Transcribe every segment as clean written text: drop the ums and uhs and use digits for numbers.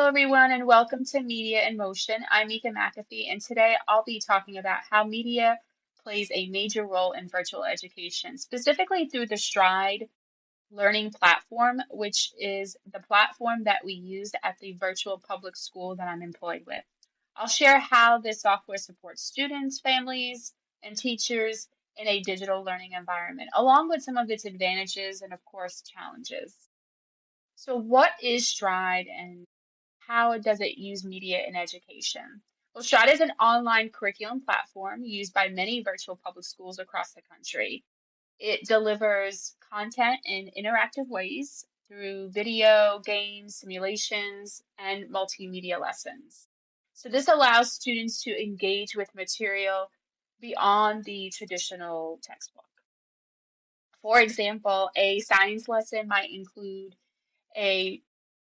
Hello, everyone, and welcome to Media in Motion. I'm Mika McAfee, and today I'll be talking about how media plays a major role in virtual education, specifically through the Stride Learning Platform, which is the platform that we use at the virtual public school that I'm employed with. I'll share how this software supports students, families, and teachers in a digital learning environment, along with some of its advantages and, of course, challenges. So, what is Stride and how does it use media in education? Well, Stride is an online curriculum platform used by many virtual public schools across the country. It delivers content in interactive ways through video, games, simulations, and multimedia lessons. So, this allows students to engage with material beyond the traditional textbook. For example, a science lesson might include a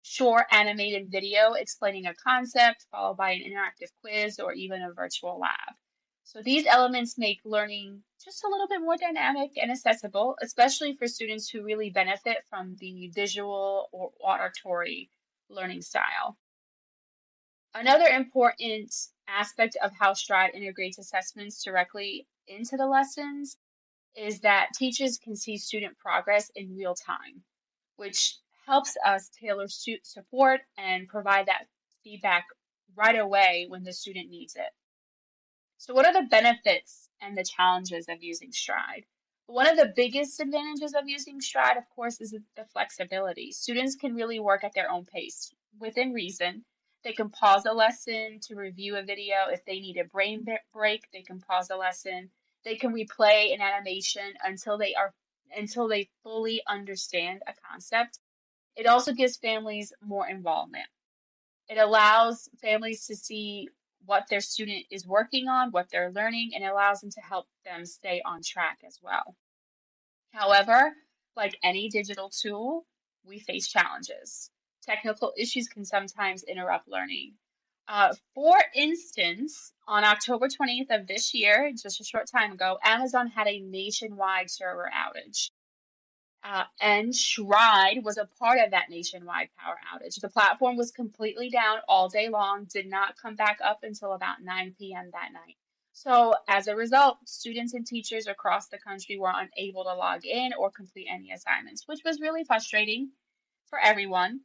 short animated video explaining a concept, followed by an interactive quiz or even a virtual lab. So these elements make learning just a little bit more dynamic and accessible, especially for students who really benefit from the visual or auditory learning style. Another important aspect of how Stride integrates assessments directly into the lessons is that teachers can see student progress in real time, which helps us tailor support and provide that feedback right away when the student needs it. So, what are the benefits and the challenges of using Stride? One of the biggest advantages of using Stride, of course, is the flexibility. Students can really work at their own pace within reason. They can pause a lesson to review a video. If they need a break, they can pause a lesson. They can replay an animation until they fully understand a concept. It also gives families more involvement. It allows families to see what their student is working on, what they're learning, and it allows them to help them stay on track as well. However, like any digital tool, we face challenges. Technical issues can sometimes interrupt learning. For instance, on October 20th of this year, just a short time ago, Amazon had a nationwide server outage. And Stride was a part of that nationwide power outage. The platform was completely down all day long, did not come back up until about 9 p.m. that night. So, as a result, students and teachers across the country were unable to log in or complete any assignments, which was really frustrating for everyone.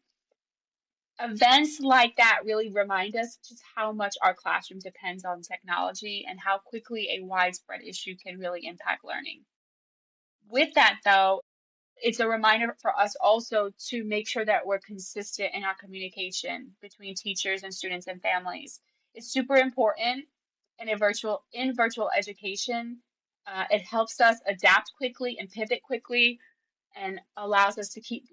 Events like that really remind us just how much our classroom depends on technology and how quickly a widespread issue can really impact learning. With that, though, it's a reminder for us also to make sure that we're consistent in our communication between teachers and students and families. It's super important in virtual education. It helps us adapt quickly and pivot quickly and allows us to keep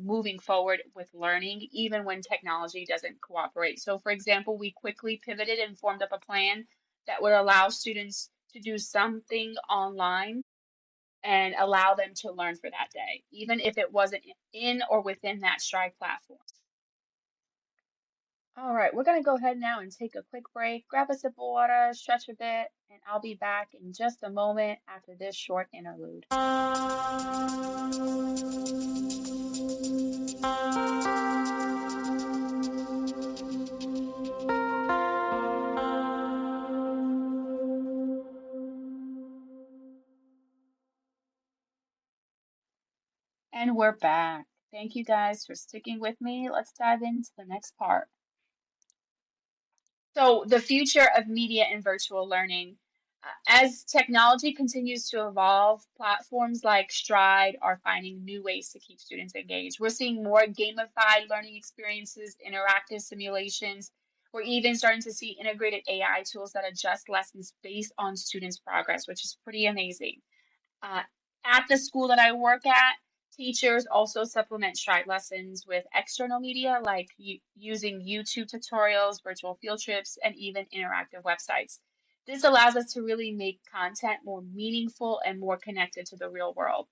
moving forward with learning even when technology doesn't cooperate. So, for example, we quickly pivoted and formed up a plan that would allow students to do something online and allow them to learn for that day, even if it wasn't in or within that Stride platform. All right, we're going to go ahead now and take a quick break, grab a sip of water, stretch a bit, and I'll be back in just a moment after this short interlude. And we're back. Thank you guys for sticking with me. Let's dive into the next part. So, the future of media and virtual learning. As technology continues to evolve, platforms like Stride are finding new ways to keep students engaged. We're seeing more gamified learning experiences, interactive simulations. We're even starting to see integrated AI tools that adjust lessons based on students' progress, which is pretty amazing. Uh, at the school that I work at, teachers also supplement Stride lessons with external media like using YouTube tutorials, virtual field trips, and even interactive websites. This allows us to really make content more meaningful and more connected to the real world.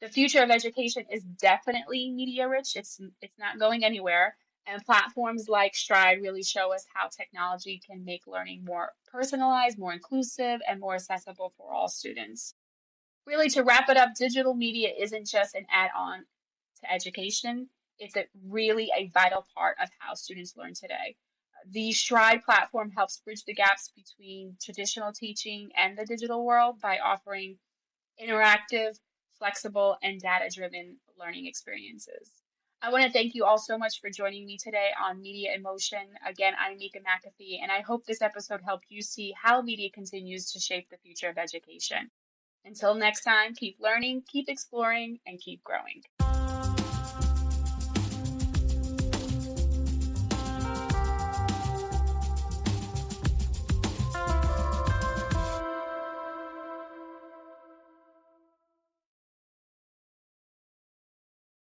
The future of education is definitely media rich. It's not going anywhere. And platforms like Stride really show us how technology can make learning more personalized, more inclusive, and more accessible for all students. Really, to wrap it up, digital media isn't just an add on to education, It's really a vital part of how students learn today. The Stride platform helps bridge the gaps between traditional teaching and the digital world by offering interactive, flexible, and data-driven learning experiences. I want to thank you all so much for joining me today on Media in Motion. Again, I'm Mika McAfee, and I hope this episode helped you see how media continues to shape the future of education. Until next time, keep learning, keep exploring, and keep growing.